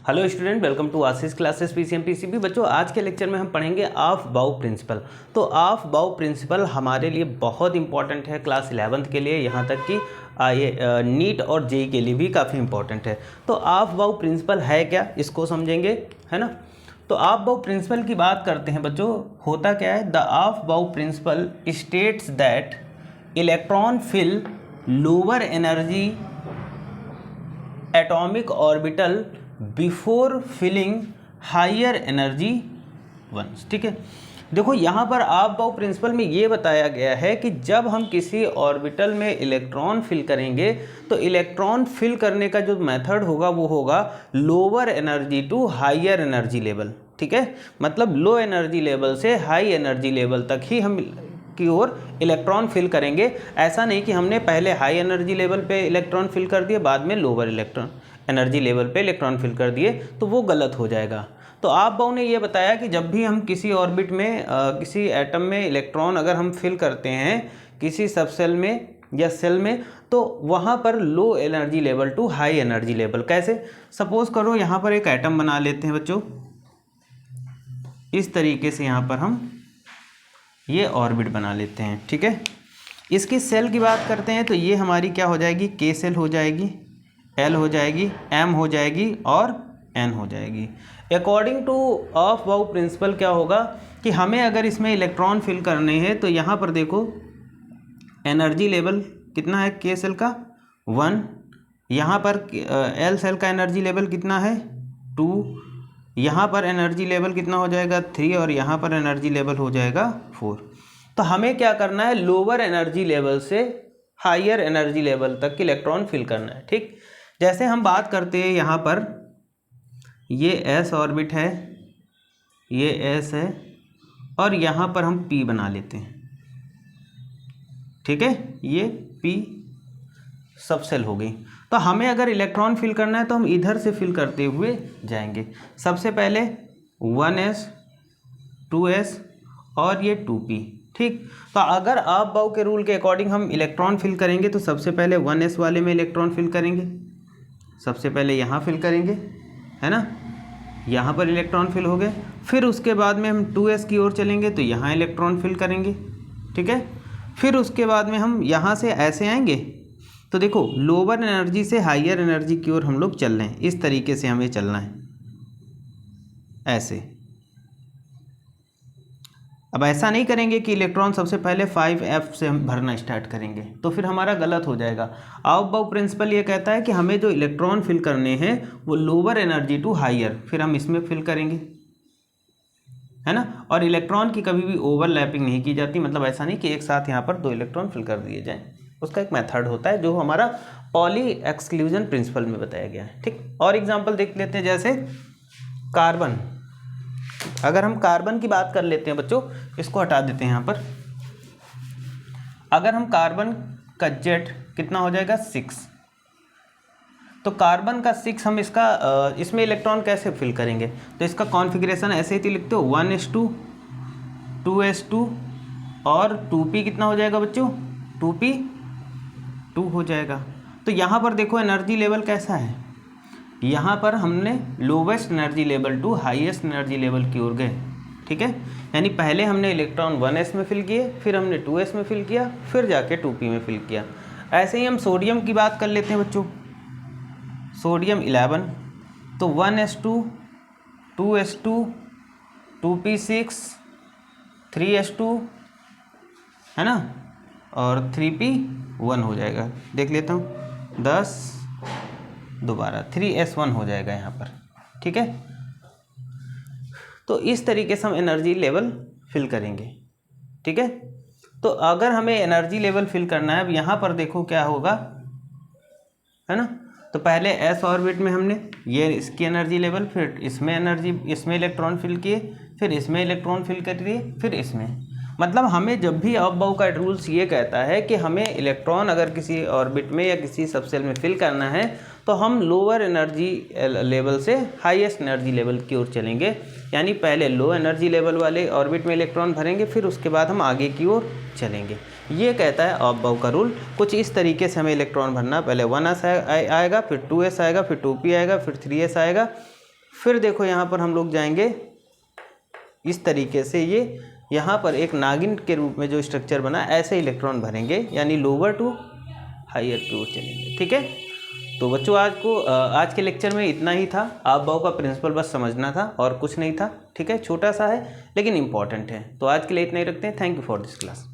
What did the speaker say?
Hello student, welcome to Ashish classes PCM PCB. बच्चों, आज के लेक्चर में हम पढ़ेंगे ऑफ बाउ प्रिंसिपल। तो ऑफ बाउ प्रिंसिपल हमारे लिए बहुत इंपॉर्टेंट है क्लास 11th के लिए, यहाँ तक कि ये नीट और जेई के लिए भी काफ़ी इंपॉर्टेंट है। तो ऑफ बाउ प्रिंसिपल है क्या, इसको समझेंगे, है ना। तो ऑफ बाउ प्रिंसिपल की बात करते हैं बच्चों। होता क्या है, the Aufbau principle states that electron fill lower energy atomic orbital before filling higher energy ones. ठीक है, देखो यहाँ पर ऑफ बाउ प्रिंसिपल में ये बताया गया है कि जब हम किसी ऑर्बिटल में इलेक्ट्रॉन फिल करेंगे तो इलेक्ट्रॉन फिल करने का जो मेथड होगा वो होगा lower energy to higher energy level. ठीक है, मतलब लो एनर्जी लेवल से हाई एनर्जी लेवल तक ही हम की ओर इलेक्ट्रॉन फिल करेंगे। ऐसा नहीं कि हमने पहले हाई एनर्जी लेवल पे इलेक्ट्रॉन फिल कर दिए, बाद में लोअर इलेक्ट्रॉन एनर्जी लेवल पे इलेक्ट्रॉन फिल कर दिए, तो वो गलत हो जाएगा। तो ऑफ बाउ ने ये बताया कि जब भी हम किसी ऑर्बिट में किसी एटम में इलेक्ट्रॉन अगर हम फिल करते हैं किसी सब सेल में या सेल में, तो वहाँ पर low energy level to high energy level. कैसे, सपोज करो यहाँ पर एक एटम बना लेते हैं बच्चों, इस तरीके से यहाँ पर हम ये ऑर्बिट बना लेते हैं। ठीक है, इसकी सेल की बात करते हैं तो ये हमारी क्या हो जाएगी, के सेल हो जाएगी, एल हो जाएगी, एम हो जाएगी और एन हो जाएगी। अकॉर्डिंग टू ऑफ बाउ प्रिंसिपल क्या होगा कि हमें अगर इसमें इलेक्ट्रॉन फिल करने हैं तो यहाँ पर देखो एनर्जी लेवल कितना है, के सेल का 1, यहाँ पर एल सेल का एनर्जी लेवल कितना है 2, यहाँ पर एनर्जी लेवल कितना हो जाएगा 3 और यहाँ पर एनर्जी लेवल हो जाएगा 4। तो हमें क्या करना है, लोअर एनर्जी लेवल से हायर एनर्जी लेवल तक इलेक्ट्रॉन फिल करना है। ठीक, जैसे हम बात करते हैं यहाँ पर ये एस ऑर्बिट है, ये एस है और यहाँ पर हम पी बना लेते हैं। ठीक है, ये पी सब सेल हो गई। तो हमें अगर इलेक्ट्रॉन फिल करना है तो हम इधर से फिल करते हुए जाएंगे। सबसे पहले 1s 2s और ये 2p। ठीक, तो अगर ऑफ बाउ के रूल के अकॉर्डिंग हम इलेक्ट्रॉन फिल करेंगे तो सबसे पहले 1s वाले में इलेक्ट्रॉन फिल करेंगे, सबसे पहले यहाँ फिल करेंगे, है ना, यहाँ पर इलेक्ट्रॉन फिल हो गए। फिर उसके बाद में हम 2s की ओर चलेंगे तो यहाँ इलेक्ट्रॉन फिल करेंगे। ठीक है, फिर उसके बाद में हम यहाँ से ऐसे आएंगे तो देखो लोअर एनर्जी से हायर एनर्जी की ओर हम लोग चल रहे हैं। इस तरीके से हमें चलना है, ऐसे। अब ऐसा नहीं करेंगे कि इलेक्ट्रॉन सबसे पहले 5f से हम भरना स्टार्ट करेंगे, तो फिर हमारा गलत हो जाएगा। ऑफ बाउ प्रिंसिपल ये कहता है कि हमें जो इलेक्ट्रॉन फिल करने हैं वो लोअर एनर्जी टू हायर, फिर हम इसमें फिल करेंगे, है ना। और इलेक्ट्रॉन की कभी भी ओवरलैपिंग नहीं की जाती, मतलब ऐसा नहीं कि एक साथ यहाँ पर 2 इलेक्ट्रॉन फिल कर दिए जाएँ। उसका एक मेथड होता है जो हमारा पॉली एक्सक्लूजन प्रिंसिपल में बताया गया है। ठीक, और एग्जाम्पल देख लेते हैं, जैसे कार्बन। अगर हम कार्बन की बात कर लेते हैं बच्चों, इसको हटा देते हैं यहाँ पर। अगर हम कार्बन का जेट कितना हो जाएगा 6, तो कार्बन का 6 हम इसमें इलेक्ट्रॉन कैसे फिल करेंगे, तो इसका कॉन्फ़िगरेशन ऐसे ही लिखते हो 1s2 2s2 और 2p कितना हो जाएगा बच्चों, 2p 2 हो जाएगा। तो यहाँ पर देखो एनर्जी लेवल कैसा है, यहाँ पर हमने lowest energy level to highest energy level की ओर गए। ठीक है, यानी पहले हमने इलेक्ट्रॉन 1s में फिल किए, फिर हमने 2s में फिल किया, फिर जाके 2p में फिल किया। ऐसे ही हम सोडियम की बात कर लेते हैं बच्चों। सोडियम 11, तो 1s2 2s2 2p6 3s2, है ना, और 3p1 हो जाएगा। देख लेता हूँ 10 दोबारा 3s1 हो जाएगा यहाँ पर। ठीक है, तो इस तरीके से हम एनर्जी लेवल फिल करेंगे। ठीक है, तो अगर हमें एनर्जी लेवल फिल करना है, अब यहाँ पर देखो क्या होगा, है ना। तो पहले s ऑर्बिट में हमने ये इसकी एनर्जी लेवल, फिर इसमें इलेक्ट्रॉन फिल किए, फिर इसमें इलेक्ट्रॉन फिल कर दिए, फिर इसमें। मतलब हमें जब भी ऑफ बाउ का रूल्स ये कहता है कि हमें इलेक्ट्रॉन अगर किसी ऑर्बिट में या किसी सबसेल में फिल करना है तो हम लोअर एनर्जी लेवल से हाईएस्ट एनर्जी लेवल की ओर चलेंगे। यानी पहले लो एनर्जी लेवल वाले ऑर्बिट में इलेक्ट्रॉन भरेंगे, फिर उसके बाद हम आगे की ओर चलेंगे। ये कहता है ऑफ बाउ का रूल। कुछ इस तरीके से हमें इलेक्ट्रॉन भरना, पहले 1s आएगा, फिर 2s आएगा, फिर 2p आएगा, फिर 3s आएगा, फिर देखो यहाँ पर हम लोग जाएंगे इस तरीके से, ये यहाँ पर एक नागिन के रूप में जो स्ट्रक्चर बना ऐसे इलेक्ट्रॉन भरेंगे, यानी लोअर टू हायर की ओर चलेंगे। ठीक है, तो बच्चों आज के लेक्चर में इतना ही था। आप बाव का प्रिंसिपल बस समझना था और कुछ नहीं था। ठीक है, छोटा सा है लेकिन इम्पॉर्टेंट है। तो आज के लिए इतना ही रखते हैं। Thank you for this class.